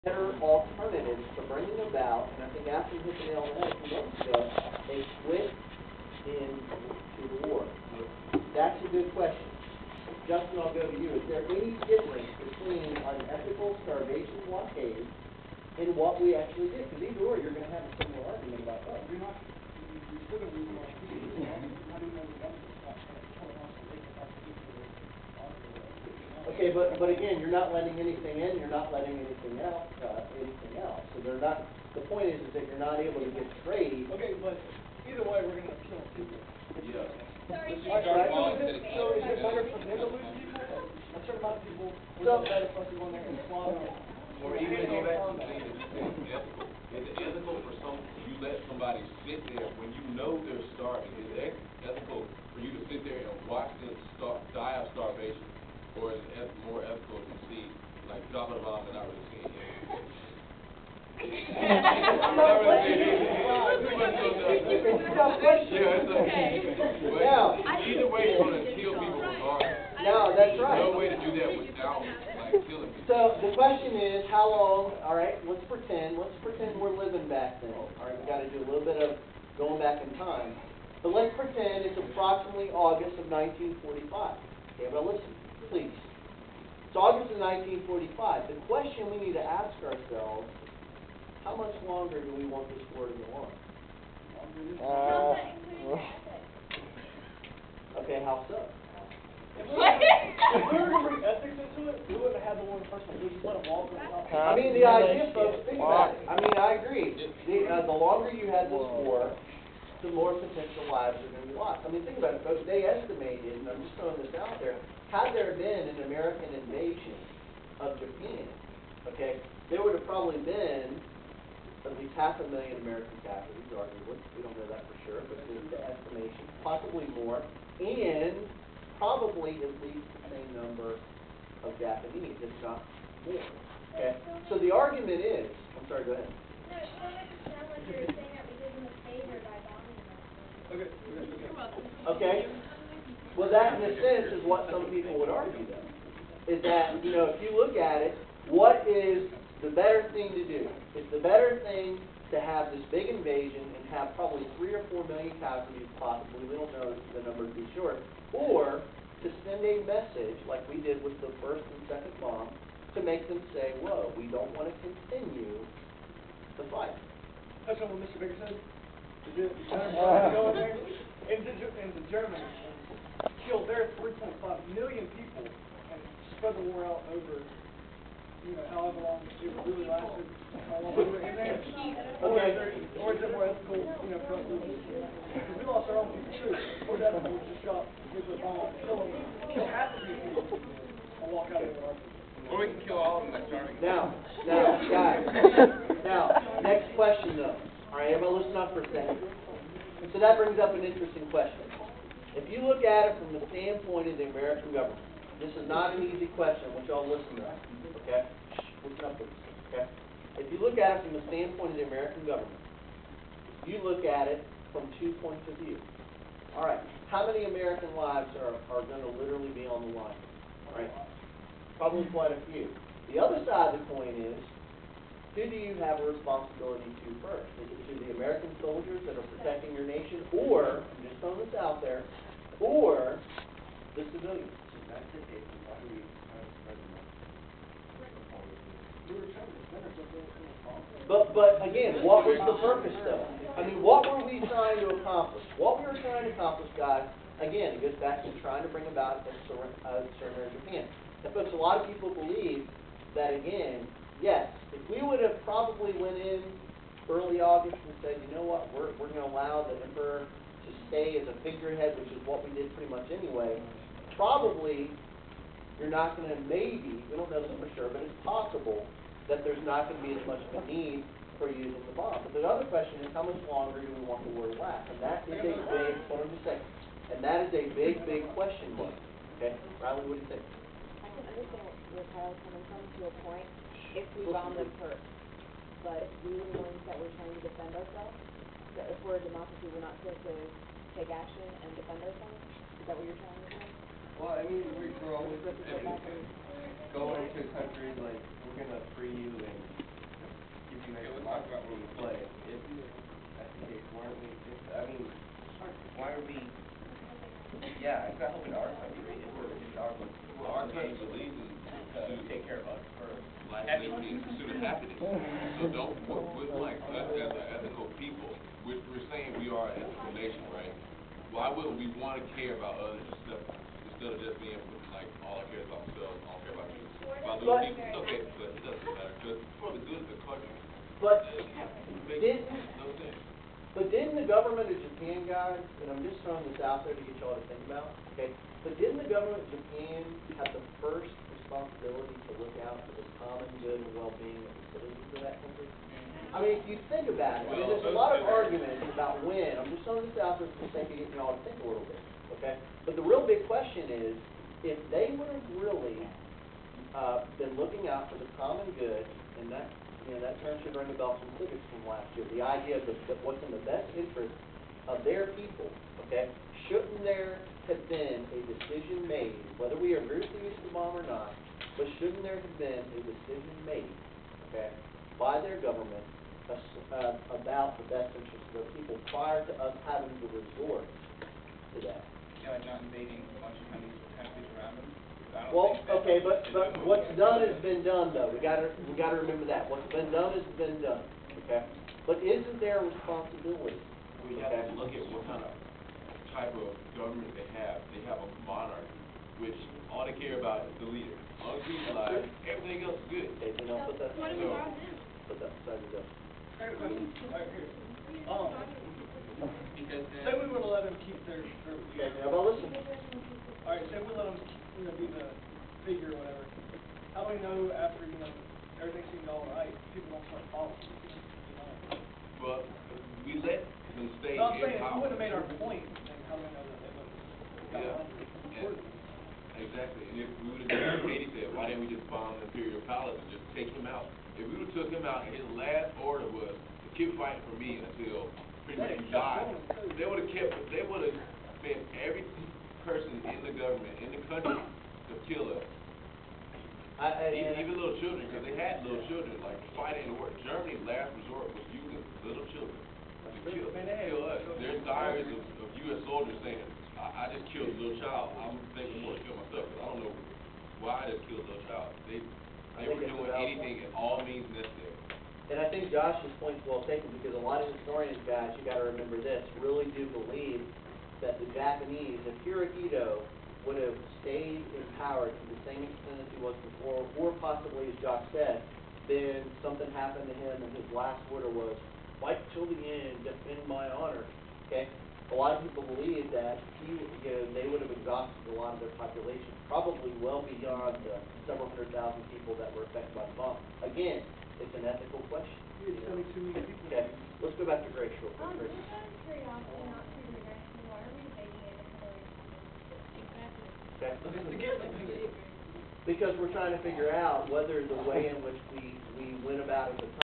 better alternatives to bringing about, and I think Ashley hit the nail on the head a few moments ago, a quit to the war? That's a good question. Justin, I'll go to you. Is there any difference between an ethical starvation blockade and what we actually did? Because either or, you're going to have a similar argument about that. You're not, you said that we were not feeding. How do you know the government's not telling us that they can have to get to the Okay, but again, you're not letting anything in, you're not letting anything out, So they're not, the point is that you're not able to get trade. Okay, but either way, we're going to kill people. Yeah. So is it better for them to lose people, a certain amount of people, or is it better for us to go in there and slaughter them? Or even go back to the thing that you said, ethical. Is it ethical for you let somebody sit there when you know they're starving? Is it ethical for you to sit there and watch them die of starvation? Or is it more ethical to see, like, drop a bomb and not really see it? Now, either way, you're going to kill people regardless. No, that's right. No way to do that without, like, killing people. So the question is, how long? All right, let's pretend we're living back then. All right, we got to do a little bit of going back in time. But let's pretend it's approximately August of 1945. Okay, but listen, please. It's August of 1945. The question we need to ask ourselves: how much longer do we want this war to go on? Okay, how so? If we were to bring ethics into it, we wouldn't have had the war in the first place. We just let them walk without. I mean, the idea, folks, think about it. I mean, I agree. The longer you had this war, the more potential lives are going to be lost. I mean, think about it, folks. They estimated, and I'm just throwing this out there, had there been an American invasion of Japan, okay, there would have probably been at least 500,000 American casualties, arguably. We don't know that for sure, but it's the estimation. Possibly more. And probably at least the same number of Japanese, if not more. Okay? So the argument is, I'm sorry, go ahead. No, it doesn't make it sound like you're saying that we did them a favor by bombing them. Okay? Well, that in a sense is what some people would argue, though. Is that, you know, if you look at it, what is the better thing to do? It's the better thing to have this big invasion and have probably 3 or 4 million casualties possibly, we don't know the number to be sure, or to send a message like we did with the first and second bomb to make them say, whoa, we don't want to continue the fight. That's what Mr. Baker said. The Germans go in there, and the Germans killed their 3.5 million people and spread the war out over, you know, however long it really lasted, how long we were in there. Or is it more ethical, you know, for us to, because we lost our own people too. Or is it ethical to just drop a nuclear bomb, kill half of these people, and walk out of there? Or we can kill all of them by starting. Now, guys, next question though. All right, everybody listen up for a second. So that brings up an interesting question. If you look at it from the standpoint of the American government, this is not an easy question. I want y'all to listen to that, okay? Listen up, please, okay? If you look at it from the standpoint of the American government, you look at it from 2 points of view. All right, how many American lives are going to literally be on the line? All right, probably quite a few. The other side of the coin is, who do you have a responsibility to first? Is it to the American soldiers that are protecting your nation, or, I'm just throwing this out there, or the civilians? But again, what was the purpose though? I mean, what were we trying to accomplish? What we were trying to accomplish, guys, again, it goes back to trying to bring about a surrender of Japan. And folks, a lot of people believe that, again, yes, if we would have probably went in early August and said, you know what, we're going to allow the emperor to stay as a figurehead, which is what we did pretty much anyway, probably you're not going to, maybe, we don't know this for sure, but it's possible that there's not going to be as much of a need for using the bomb. But the other question is, how much longer do we want the war to last? And that is a big, hold on just a second, and that is a big, big question mark. Okay? Riley, what do you think? I can understand where Kyle's coming from to a point if we bomb them first. But if we were the ones that were trying to defend ourselves, that if we're a democracy, we're not supposed to take action and defend ourselves? Is that what you're trying to say? Well, I mean, we're always go into countries like, we're going to free you, and Yeah, it's not helping our country, it's our, Well, our country believes in to take care of us first. life, liberty, and pursuit of happiness. So don't, with like, us as an ethical people, which we're saying we are an ethical nation, right? Why wouldn't we wanna care about others instead of just being like, all I care is about myself, I don't care about you? About those people, it's okay, but it doesn't matter, because for the good of the country. But Makes didn't, no sense. but didn't the government of Japan, guys, and I'm just throwing this out there to get y'all to think about, okay? But didn't the government of Japan have the first responsibility to look out for the common good and well-being of the citizens of that country? I mean, if you think about it, I mean, there's a lot of arguments about when, I'm just throwing this out there for the sake of getting y'all to think a little bit, okay? But the real big question is, if they would have really, been looking out for the common good, and that, you know, that term should ring a bell from civics from last year, the idea of what's in the best interest of their people, okay? Shouldn't there have been a decision made, whether we agree with the use of the bomb or not, but shouldn't there have been a decision made, okay, by their government about the best interest of their people prior to us having to resort to that? Like not invading a bunch of countries around them. I don't Well, think that okay, but is the move. what's done has been done, though. We gotta remember that. What's been done has been done, okay? But isn't there a responsibility? We have to look at what kind of type of government they have. They have a monarchy, which all they care about is the leader. As long as he's alive, everything else is good. Okay, then I'll put that, What do we want to do? put that beside the door. I got a question, right here. Because Say we were to let them keep their, Okay, now, but listen, alright, say we let them, be the figure or whatever. How do we know after, everything seemed all right, people don't start following? But we let them stay No, I'm in saying, if we power. wouldn't have made our point, then how do we know that they wouldn't have Yeah. gotten on? Exactly, and if we would have done what Katie said, why didn't we just bomb the Imperial Palace and just take him out? If we would have took him out and his last order was to keep fighting for me until pretty much he died, they would have sent every person in the government, in the country, to kill us. Even little children, because they had little children, like fighting in the war. Germany's last resort was using little children to kill us. There's diaries of U.S. soldiers saying, I just killed a little child. I'm thinking more to kill myself, because I don't know why I just killed a little child. They were doing anything and all means necessary. and I think Josh's point's well taken, because a lot of historians, guys, you gotta remember this, really do believe that the Japanese, if Hirohito would have stayed in power to the same extent as he was before, or possibly, as Josh said, then something happened to him and his last order was, fight till the end, defend my honor, okay? A lot of people believe that they would have exhausted a lot of their population, probably well beyond the several 100,000 people that were affected by the bomb. Again, it's an ethical question. It's 72 million people. Okay, let's go back to Grace real quick. Grace. Just out of curiosity, not to regress, why are we debating it if Hillary Clinton? Okay? Because we're trying to figure out whether the way in which we went about it at the time